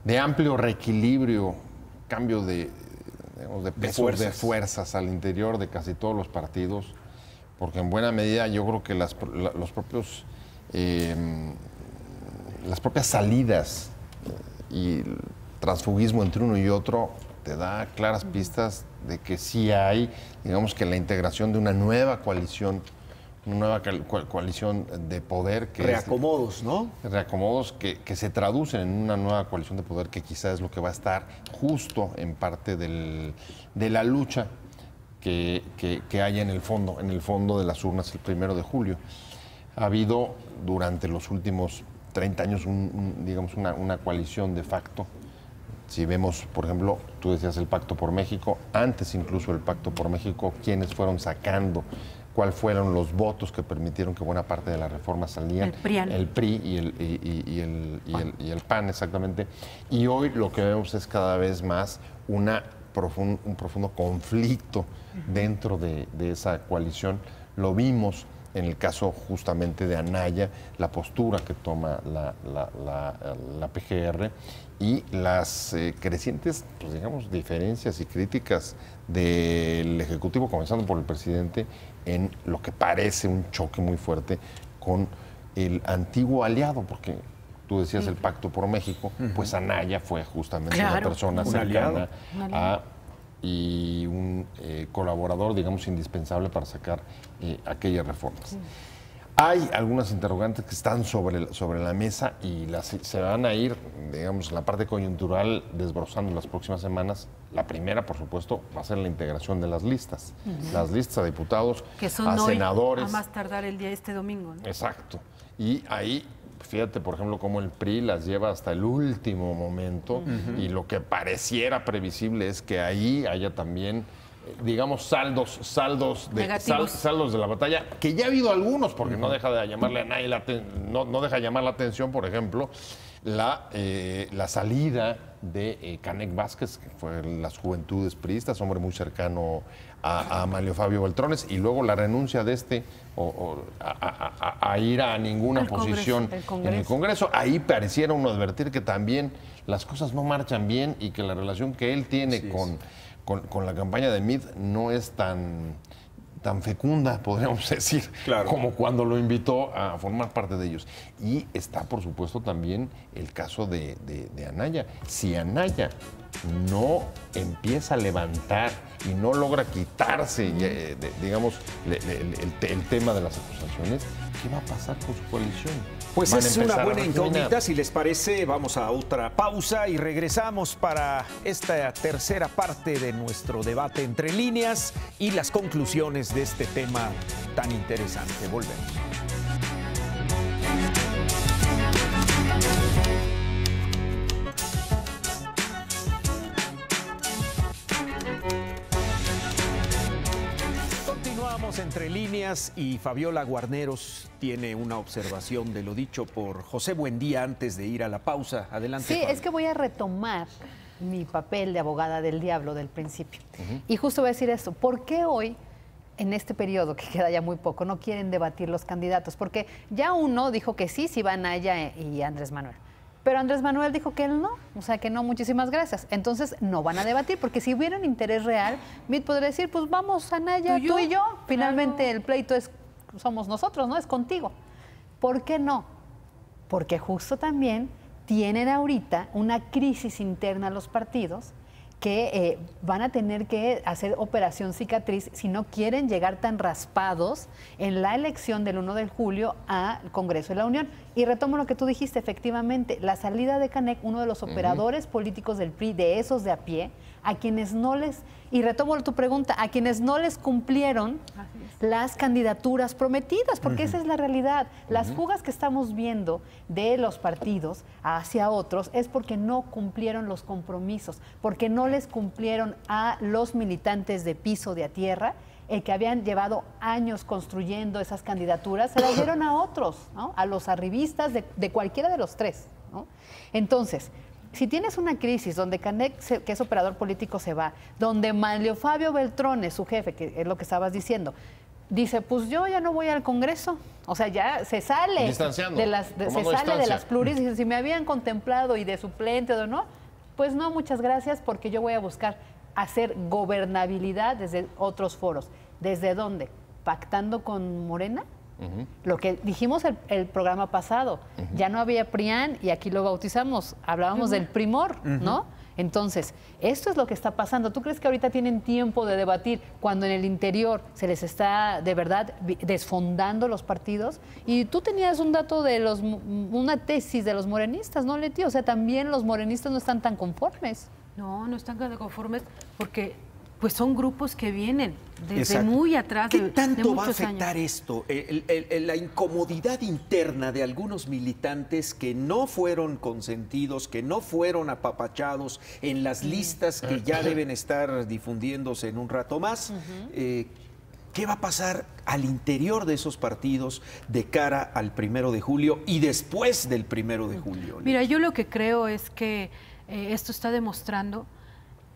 de amplio reequilibrio, cambio de pesos, de fuerzas al interior de casi todos los partidos, porque en buena medida yo creo que las propias salidas y el transfugismo entre uno y otro te da claras pistas de que sí hay, digamos que la integración de una nueva coalición, de poder que Reacomodos, ¿no? Reacomodos que se traducen en una nueva coalición de poder que quizás es lo que va a estar justo en parte de la lucha que haya en el fondo de las urnas el 1 de julio. Ha habido durante los últimos 30 años digamos una coalición de facto. Si vemos, por ejemplo, tú decías el Pacto por México, antes incluso del Pacto por México, ¿quiénes fueron sacando? ¿Cuáles fueron los votos que permitieron que buena parte de las reformas salían? El PRI y el PAN, exactamente. Y hoy lo que vemos es cada vez más un profundo conflicto dentro de esa coalición. Lo vimos en el caso justamente de Anaya, la postura que toma la PGR y las crecientes, pues digamos, diferencias y críticas del Ejecutivo, comenzando por el presidente, en lo que parece un choque muy fuerte con el antiguo aliado, porque tú decías el Pacto por México, pues Anaya fue justamente una persona cercana y un colaborador, digamos, indispensable para sacar aquellas reformas. Hay algunas interrogantes que están sobre la mesa y se van a ir, digamos, la parte coyuntural desbrozando en las próximas semanas. La primera, por supuesto, va a ser la integración de las listas. Las listas a diputados, que son a hoy, senadores. a más tardar el día este domingo, ¿no? Exacto. Y ahí, fíjate, por ejemplo, cómo el PRI las lleva hasta el último momento y lo que pareciera previsible es que ahí haya también, digamos, saldos de la batalla, que ya ha habido algunos, porque no deja de llamarle a nadie no deja de llamar la atención, por ejemplo, la salida de Canek Vázquez, que fue las Juventudes Priistas, hombre muy cercano a Manlio Fabio Beltrones, y luego la renuncia de a ir a ninguna posición en el Congreso. Ahí pareciera uno advertir que también las cosas no marchan bien y que la relación que él tiene con la campaña de Mid no es tan fecunda, podríamos decir, como cuando lo invitó a formar parte de ellos. Y está, por supuesto, también el caso de Anaya. Si Anaya no empieza a levantar y no logra quitarse, digamos, el tema de las acusaciones, ¿qué va a pasar con su coalición? Pues es una buena incógnita. Si les parece, vamos a otra pausa y regresamos para esta tercera parte de nuestro debate entre líneas y las conclusiones de este tema tan interesante. Volvemos. Entre líneas y Fabiola Guarneros tiene una observación de lo dicho por José Buendía antes de ir a la pausa. Adelante. Sí, Fabio. es que voy a retomar mi papel de abogada del diablo del principio. Y justo voy a decir esto, ¿por qué hoy, en este periodo que queda ya muy poco, no quieren debatir los candidatos? Porque ya uno dijo que sí va Anaya y Andrés Manuel. Pero Andrés Manuel dijo que él no, o sea que no, muchísimas gracias. Entonces no van a debatir, porque si hubiera un interés real, Mid podría decir, pues vamos, Anaya, tú y yo. Finalmente el pleito somos nosotros, ¿no? Es contigo. ¿Por qué no? Porque justo también tienen ahorita una crisis interna los partidos que van a tener que hacer operación cicatriz si no quieren llegar tan raspados en la elección del 1 de julio al Congreso de la Unión. Y retomo lo que tú dijiste, efectivamente, la salida de Canek, uno de los operadores políticos del PRI, de esos de a pie, a quienes no les, y retomo tu pregunta, a quienes no les cumplieron las candidaturas prometidas, porque esa es la realidad. Las fugas que estamos viendo de los partidos hacia otros es porque no cumplieron los compromisos, porque no les cumplieron a los militantes de piso, de a tierra, que habían llevado años construyendo esas candidaturas, se las dieron a otros, ¿no? A los arribistas de cualquiera de los tres, ¿no? Entonces, si tienes una crisis donde Canek, que es operador político, se va, donde Manlio Fabio Beltrones, su jefe, que es lo que estabas diciendo, dice, pues yo ya no voy al Congreso, o sea, ya se sale de las pluris, y dice, si me habían contemplado y de suplente o no, pues no, muchas gracias, porque yo voy a buscar hacer gobernabilidad desde otros foros. ¿Desde dónde? ¿Pactando con Morena? Lo que dijimos el programa pasado, ya no había PRIAN y aquí lo bautizamos, hablábamos del primor, ¿no? Entonces, esto es lo que está pasando. ¿Tú crees que ahorita tienen tiempo de debatir cuando en el interior se les está de verdad desfondando los partidos? Y tú tenías un dato de una tesis de los morenistas, ¿no, Leti? O sea, también los morenistas no están tan conformes. No están tan conformes porque pues son grupos que vienen desde muy atrás. ¿Qué tanto va a muchos afectar años. esto? La incomodidad interna de algunos militantes que no fueron consentidos, que no fueron apapachados en las listas que ya deben estar difundiéndose en un rato más. ¿Qué va a pasar al interior de esos partidos de cara al 1 de julio y después del 1 de julio? Mira, yo lo que creo es que esto está demostrando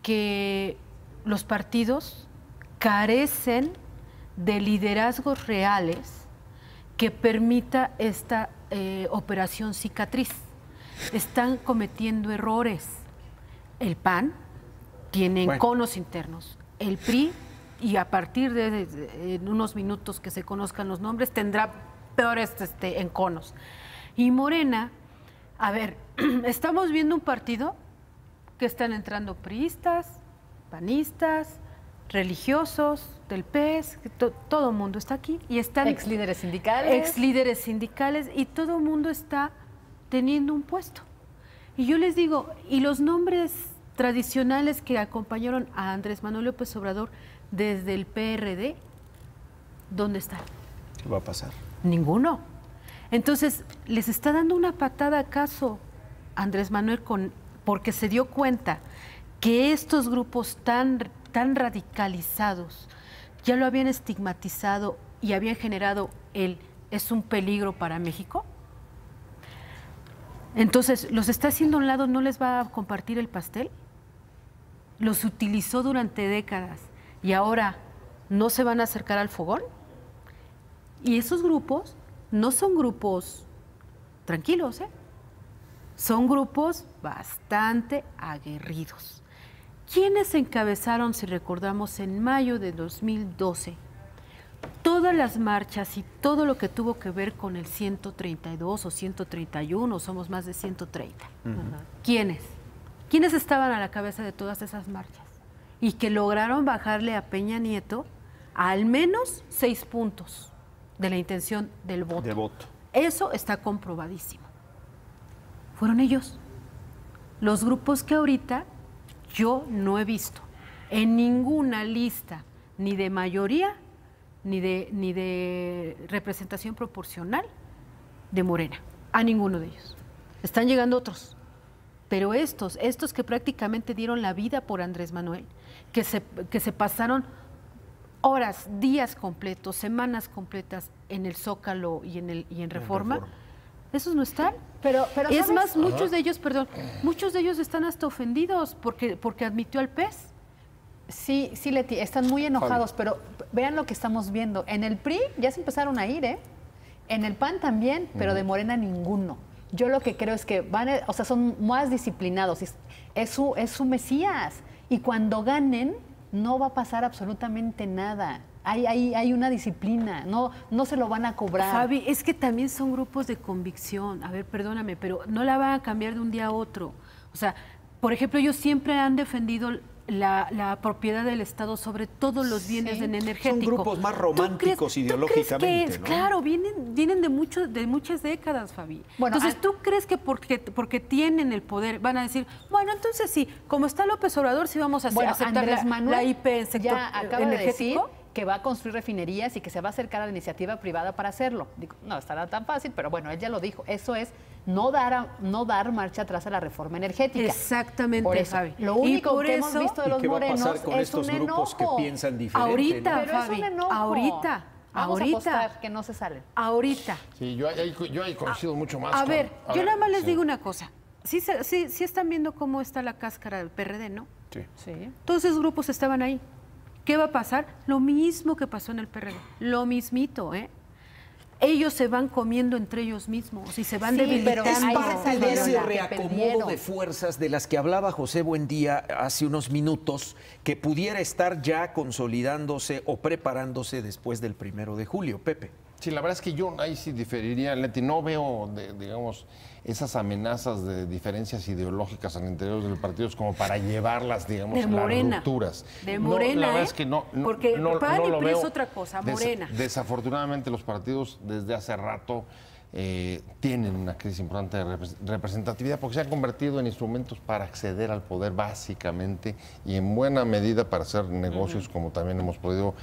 que los partidos carecen de liderazgos reales que permita esta operación cicatriz. Están cometiendo errores. El PAN tiene enconos internos. El PRI, y a partir de en unos minutos que se conozcan los nombres, tendrá peores enconos. Y Morena, a ver, estamos viendo un partido que están entrando priistas, panistas, religiosos, del PES, todo el mundo está aquí y están ex líderes sindicales y todo el mundo está teniendo un puesto. Y yo les digo, y los nombres tradicionales que acompañaron a Andrés Manuel López Obrador desde el PRD, ¿dónde están? ¿Qué va a pasar? Ninguno. Entonces, ¿les está dando una patada acaso Andrés Manuel porque se dio cuenta que estos grupos tan radicalizados ya lo habían estigmatizado y habían generado es un peligro para México? Entonces, ¿los está haciendo a un lado? ¿No les va a compartir el pastel? ¿Los utilizó durante décadas y ahora no se van a acercar al fogón? Y esos grupos no son grupos tranquilos, ¿eh? Son grupos bastante aguerridos. ¿Quiénes encabezaron, si recordamos, en mayo de 2012, todas las marchas y todo lo que tuvo que ver con el 132 o 131, somos más de 130? ¿Quiénes? ¿Quiénes estaban a la cabeza de todas esas marchas? Y que lograron bajarle a Peña Nieto a al menos 6 puntos de la intención del voto. De voto. Eso está comprobadísimo. Fueron ellos. Los grupos que ahorita yo no he visto en ninguna lista, ni de mayoría, ni de representación proporcional de Morena, a ninguno de ellos. Están llegando otros, pero estos que prácticamente dieron la vida por Andrés Manuel, que se pasaron horas, días completos, semanas completas en el Zócalo y en Reforma, esos no están. Pero es ¿sabes? más, muchos de ellos están hasta ofendidos porque admitió al PES. Sí, Leti, están muy enojados, pero vean lo que estamos viendo. En el PRI ya se empezaron a ir, ¿eh? En el PAN también, pero de Morena ninguno. Yo lo que creo es que son más disciplinados. Es su Mesías. Y cuando ganen, no va a pasar absolutamente nada. Hay una disciplina, no se lo van a cobrar. Fabi, es que también son grupos de convicción. A ver, perdóname, pero no la van a cambiar de un día a otro. O sea, por ejemplo, ellos siempre han defendido la propiedad del Estado sobre todos los bienes en energético. Son grupos más románticos ideológicamente, ¿no? Claro, vienen de muchas décadas, Fabi. Bueno, entonces, ¿tú crees que porque tienen el poder van a decir, bueno, entonces sí, como está López Obrador, sí vamos a aceptar Andrés Manuel la IP en sector ya acaba de decir energético? que va a construir refinerías y que se va a acercar a la iniciativa privada para hacerlo. Digo, no estará tan fácil, pero bueno, él ya lo dijo. Eso es no dar marcha atrás a la reforma energética. Exactamente, por eso, Fabi. Lo único por que eso, hemos visto de los ¿Y qué va a morenos pasar con es estos un grupos enojo. que piensan diferente? Ahorita, ¿no? Pero Fabi, es un enojo. ahorita. Vamos a apostar que no se salen. Ahorita. Sí, yo ahí coincido mucho más. A ver, yo nada más les sí. digo una cosa. Sí están viendo cómo está la cáscara del PRD, ¿no? Sí. Sí. Todos esos grupos estaban ahí. ¿Qué va a pasar? Lo mismo que pasó en el PRD. Lo mismito, ¿eh? Ellos se van comiendo entre ellos mismos y se van debilitando. pero Es ahí parte de salieron ese la que reacomodo perdieron. de fuerzas de las que hablaba José Buendía hace unos minutos, que pudiera estar ya consolidándose o preparándose después del 1 de julio. Pepe. Sí, la verdad es que yo ahí sí diferiría, Leti. No veo, digamos, esas amenazas de diferencias ideológicas al interior del partido como para llevarlas, digamos, De a las Morena. rupturas. De No, Morena, la verdad ¿eh? es que no Porque PAN y lo PRI es veo. otra cosa, Morena. Desafortunadamente los partidos desde hace rato tienen una crisis importante de representatividad porque se han convertido en instrumentos para acceder al poder básicamente y en buena medida para hacer negocios, como también hemos podido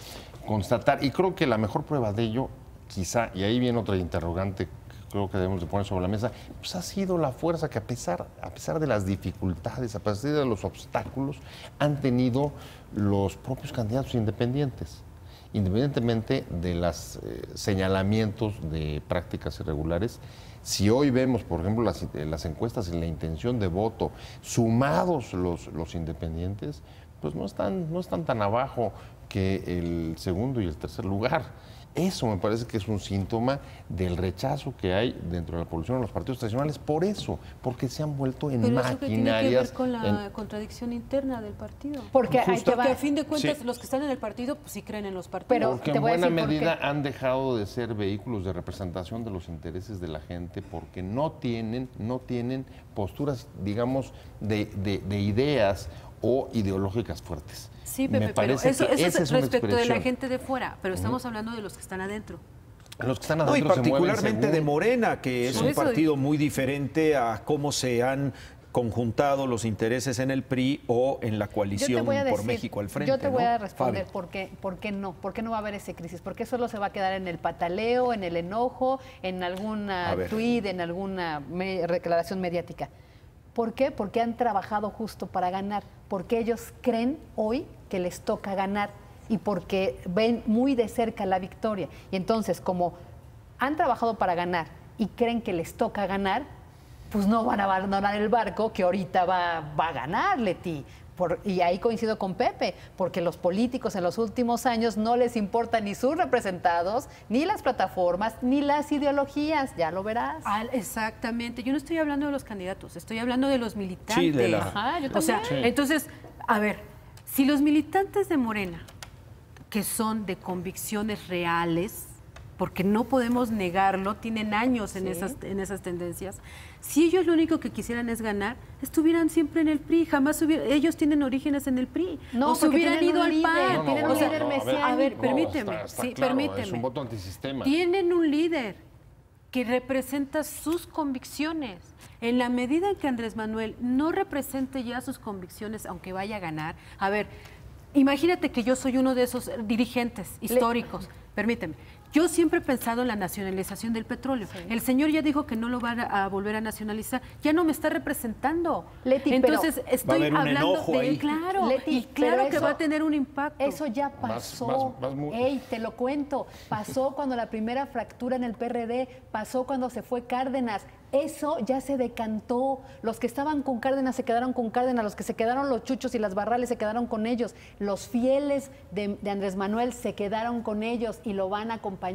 constatar. Y creo que la mejor prueba de ello, quizá, y ahí viene otra interrogante que creo que debemos de poner sobre la mesa, pues ha sido la fuerza que a pesar de las dificultades, a pesar de los obstáculos, han tenido los propios candidatos independientes, independientemente de los señalamientos de prácticas irregulares. Si hoy vemos, por ejemplo, las encuestas y la intención de voto, sumados los independientes, pues no están tan abajo que el segundo y el tercer lugar. Eso me parece que es un síntoma del rechazo que hay dentro de la población de los partidos tradicionales. Por eso, porque se han vuelto en Pero eso que tiene que maquinarias. ver con la contradicción interna del partido. Porque ahí te va. Porque a fin de cuentas, Sí. los que están en el partido, pues sí creen en los partidos. Pero Porque te en voy a buena decir por qué. medida han dejado de ser vehículos de representación de los intereses de la gente porque no tienen posturas, digamos, de ideas o ideológicas fuertes. Sí, Pepe, Me parece pero eso que esa es una respecto de la expresión. gente de fuera, pero estamos hablando de los que están adentro. Los que están No, y adentro se mueven particularmente de según- Morena, que es Por un eso partido muy diferente a cómo se han conjuntado los intereses en el PRI o en la Yo te coalición voy a por decir, México al frente. yo te voy ¿no? a responder Fabi. por qué no va a haber esa crisis, porque solo se va a quedar en el pataleo, en el enojo, en alguna A ver. tuit, en alguna declaración mediática. ¿Por qué? Porque han trabajado justo para ganar, porque ellos creen hoy que les toca ganar y porque ven muy de cerca la victoria. Y entonces, como han trabajado para ganar y creen que les toca ganar, pues no van a abandonar el barco que ahorita va a ganar, Leti. Y ahí coincido con Pepe, porque los políticos en los últimos años no les importan ni sus representados, ni las plataformas, ni las ideologías, ya lo verás. Exactamente, yo no estoy hablando de los candidatos, estoy hablando de los militantes. Sí, de la- Ajá, yo O sea, también. entonces, a ver, si los militantes de Morena, que son de convicciones reales, porque no podemos negarlo, tienen años en esas tendencias. Si ellos lo único que quisieran es ganar, estuvieran siempre en el PRI, ellos tienen orígenes en el PRI, No, o se porque hubieran tienen ido un al líder, PAN. tienen un líder mesiánico. A ver, No, permíteme, está sí, claro, permíteme. es un voto antisistema. Tienen un líder que representa sus convicciones. En la medida en que Andrés Manuel no represente ya sus convicciones, aunque vaya a ganar, a ver, imagínate que yo soy uno de esos dirigentes históricos, permíteme. Yo siempre he pensado en la nacionalización del petróleo. El señor ya dijo que no lo va a volver a nacionalizar. Ya no me está representando. Leti, Entonces Va a estoy haber un hablando enojo de ahí. claro, Leti, y claro pero que eso- va a tener un impacto. Eso ya pasó. vas muy- Ey, te lo cuento. Pasó cuando la primera fractura en el PRD, pasó cuando se fue Cárdenas. Eso ya se decantó. Los que estaban con Cárdenas se quedaron con Cárdenas, los que se quedaron los Chuchos y las Barrales se quedaron con ellos. Los fieles de Andrés Manuel se quedaron con ellos y lo van a acompañar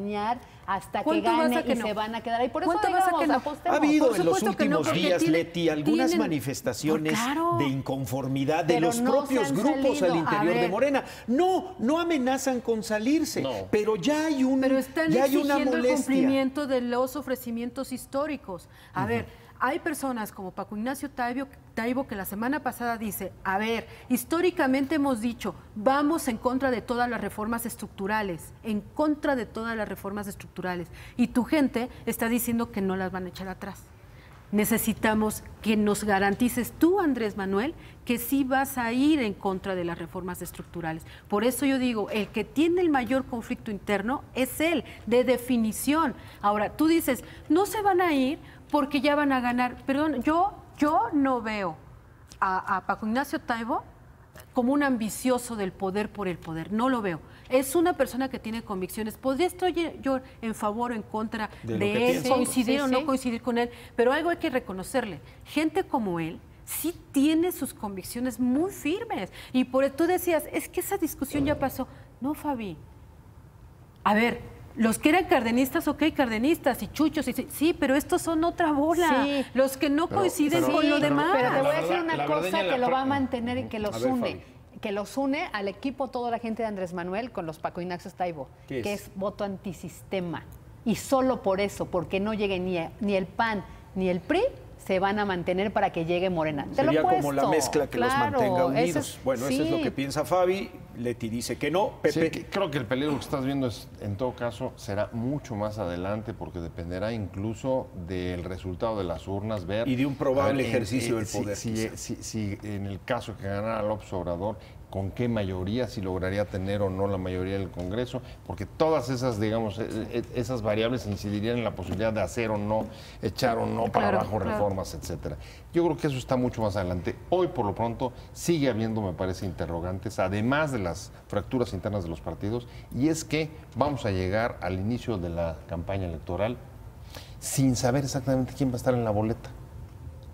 hasta que ¿Cuánto vas gane a que y no? se van a quedar ahí. Por eso ¿Cuánto vas a digamos, que no? apostemos. Ha habido Por en los supuesto que no, últimos porque días, tienen- Leti, algunas tienen- manifestaciones Claro. de inconformidad de Pero los no propios se han grupos salido. al interior A de ver. Morena. No amenazan con salirse, No. pero ya hay Pero están ya hay una exigiendo el molestia. cumplimiento de los ofrecimientos históricos. A ver, hay personas como Paco Ignacio Taibo que la semana pasada dice, a ver, históricamente hemos dicho, vamos en contra de todas las reformas estructurales, en contra de todas las reformas estructurales. Y tu gente está diciendo que no las van a echar atrás. Necesitamos que nos garantices tú, Andrés Manuel, que sí vas a ir en contra de las reformas estructurales. Por eso yo digo, el que tiene el mayor conflicto interno es él, de definición. Ahora, tú dices, no se van a ir porque ya van a ganar. Perdón, yo no veo a Paco Ignacio Taibo como un ambicioso del poder por el poder. No lo veo. Es una persona que tiene convicciones. Podría estar yo en favor o en contra De lo de que él, piensa. coincidir Sí, o sí. no coincidir con él, pero algo hay que reconocerle. Gente como él sí tiene sus convicciones muy firmes. Y tú decías, es que esa discusión ya pasó. No, Fabi. A ver, los que eran cardenistas, ok, cardenistas y chuchos, sí, pero estos son otra bola. Sí. Los que no coinciden pero- con lo pero- demás. Pero te voy a La decir verdad- una la verdad cosa ya que la lo va a pro- mantener y que A los ver, une. Fabi. Que los une al equipo toda la gente de Andrés Manuel con los Paco Ignacio Taibo, ¿Qué que es? es voto antisistema. Y solo por eso, porque no llegue ni el PAN ni el PRI, se van a mantener para que llegue Morena. Te lo Sería como puesto. la mezcla que los Claro, mantenga ese unidos. es- Bueno, eso es lo sí. que piensa Fabi. Leti dice que no. Sí, Pepe. creo que el peligro que estás viendo es, en todo caso, será mucho más adelante porque dependerá incluso del resultado de las urnas, ver... Y de un probable a ver, ejercicio del poder, Si en el caso que ganara López Obrador, con qué mayoría, si lograría tener o no la mayoría del Congreso, porque todas esas, digamos, esas variables incidirían en la posibilidad de hacer o no, echar o no para Claro, abajo claro. reformas, etcétera. Yo creo que eso está mucho más adelante. Hoy, por lo pronto, sigue habiendo, me parece, interrogantes, además de las fracturas internas de los partidos, y es que vamos a llegar al inicio de la campaña electoral sin saber exactamente quién va a estar en la boleta,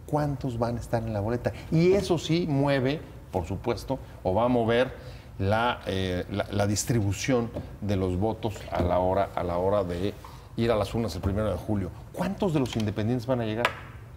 cuántos van a estar en la boleta. Y eso sí mueve, por supuesto, o va a mover la distribución de los votos a la hora de ir a las urnas el 1 de julio. ¿Cuántos de los independientes van a llegar?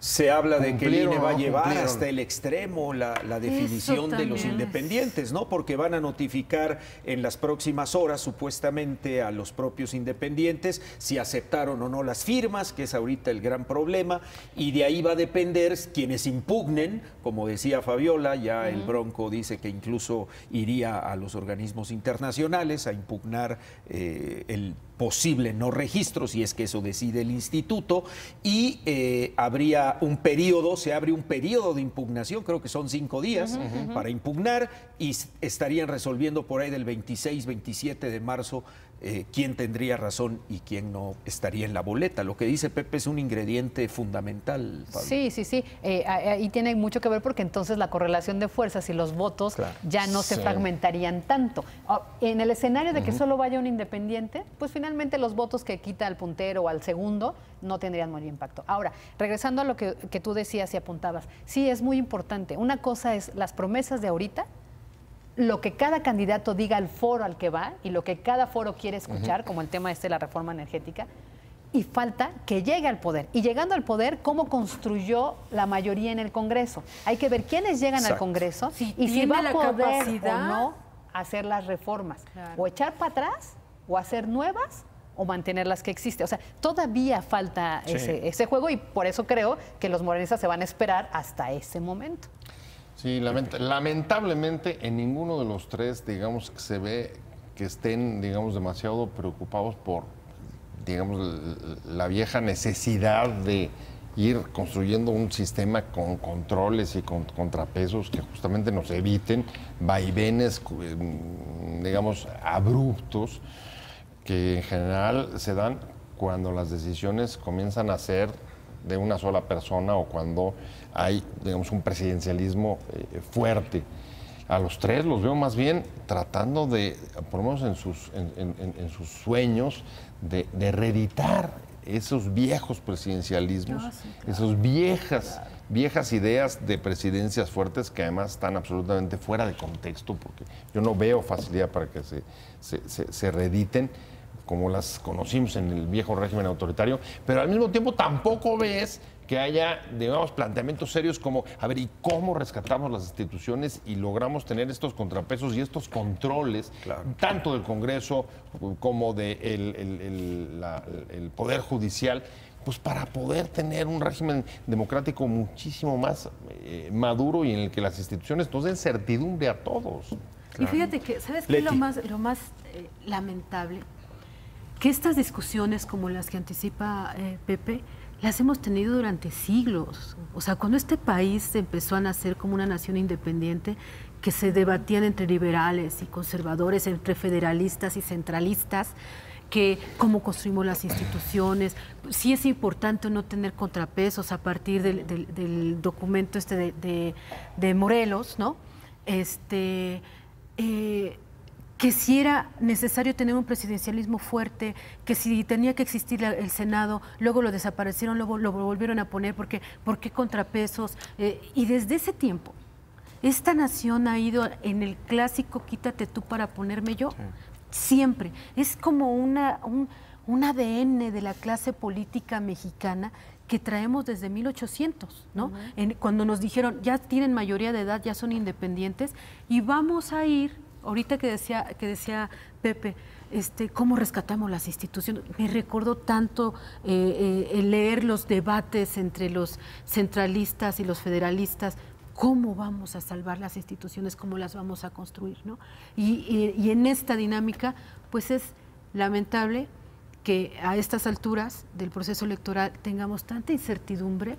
Se habla de que el INE va a llevar cumplieron. hasta el extremo la definición de los también independientes, ¿no? Porque van a notificar en las próximas horas, supuestamente, a los propios independientes si aceptaron o no las firmas, que es ahorita el gran problema, y de ahí va a depender quienes impugnen, como decía Fabiola, ya el Bronco dice que incluso iría a los organismos internacionales a impugnar el posible no registro, si es que eso decide el instituto, y habría un periodo, se abre un periodo de impugnación, creo que son 5 días para impugnar, y estarían resolviendo por ahí del 26, 27 de marzo quién tendría razón y quién no estaría en la boleta. Lo que dice Pepe es un ingrediente fundamental, Pablo. Sí. Ahí tiene mucho que ver porque entonces la correlación de fuerzas y los votos ya no se fragmentarían tanto. En el escenario de que solo vaya un independiente, pues finalmente los votos que quita al puntero o al segundo no tendrían mayor impacto. Ahora, regresando a lo que tú decías y apuntabas, sí, es muy importante. Una cosa es las promesas de ahorita, lo que cada candidato diga al foro al que va y lo que cada foro quiere escuchar, como el tema de la reforma energética, y falta que llegue al poder. Y llegando al poder, ¿cómo construyó la mayoría en el Congreso? Hay que ver quiénes llegan al Congreso y si va a poder o no hacer las reformas. O echar para atrás, o hacer nuevas, o mantener las que existen. O sea, todavía falta ese juego y por eso creo que los morenistas se van a esperar hasta ese momento. Sí, lamentablemente en ninguno de los tres, digamos, que se ve que estén, digamos, demasiado preocupados por, digamos, la vieja necesidad de ir construyendo un sistema con controles y con contrapesos que justamente nos eviten vaivenes, digamos, abruptos, que en general se dan cuando las decisiones comienzan a ser de una sola persona o cuando hay, digamos, un presidencialismo fuerte. A los tres los veo más bien tratando de, por lo menos en sus sueños, de reeditar esos viejos presidencialismos, esas viejas ideas de presidencias fuertes que además están absolutamente fuera de contexto, porque yo no veo facilidad para que se reediten como las conocimos en el viejo régimen autoritario, pero al mismo tiempo tampoco ves que haya, digamos, planteamientos serios como, a ver, ¿y cómo rescatamos las instituciones y logramos tener estos contrapesos y estos controles, tanto del Congreso como del el Poder Judicial, pues para poder tener un régimen democrático muchísimo más maduro y en el que las instituciones nos den certidumbre a todos? Y fíjate que, ¿sabes qué es lo más lamentable? Que estas discusiones como las que anticipa Pepe, las hemos tenido durante siglos. O sea, cuando este país empezó a nacer como una nación independiente, que se debatían entre liberales y conservadores, entre federalistas y centralistas, que cómo construimos las instituciones, sí es importante no tener contrapesos a partir del documento de Morelos, ¿no? Que si era necesario tener un presidencialismo fuerte, que si tenía que existir el Senado, luego lo desaparecieron, luego lo volvieron a poner, ¿por qué contrapesos? Y desde ese tiempo, esta nación ha ido en el clásico quítate tú para ponerme yo, siempre. Es como un ADN de la clase política mexicana que traemos desde 1800, ¿no? Cuando nos dijeron, ya tienen mayoría de edad, ya son independientes, y vamos a ir. Ahorita que decía Pepe, cómo rescatamos las instituciones, me recordó tanto el leer los debates entre los centralistas y los federalistas, cómo vamos a salvar las instituciones, cómo las vamos a construir, ¿no? Y en esta dinámica, pues es lamentable que a estas alturas del proceso electoral tengamos tanta incertidumbre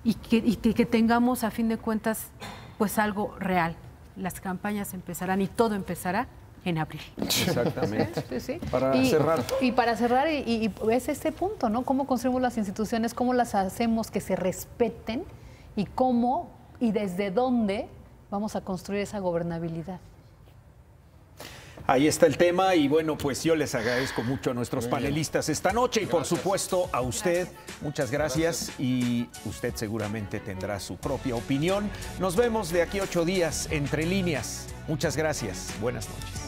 y que tengamos, a fin de cuentas, pues algo real. Las campañas empezarán y todo empezará en abril. Exactamente. Sí. Para cerrar. Y para cerrar, y es este punto, ¿no? Cómo construimos las instituciones, cómo las hacemos que se respeten y cómo y desde dónde vamos a construir esa gobernabilidad. Ahí está el tema y bueno, pues yo les agradezco mucho a nuestros panelistas esta noche y por supuesto a usted. Muchas gracias y usted seguramente tendrá su propia opinión. Nos vemos de aquí a 8 días, Entre Líneas. Muchas gracias. Buenas noches.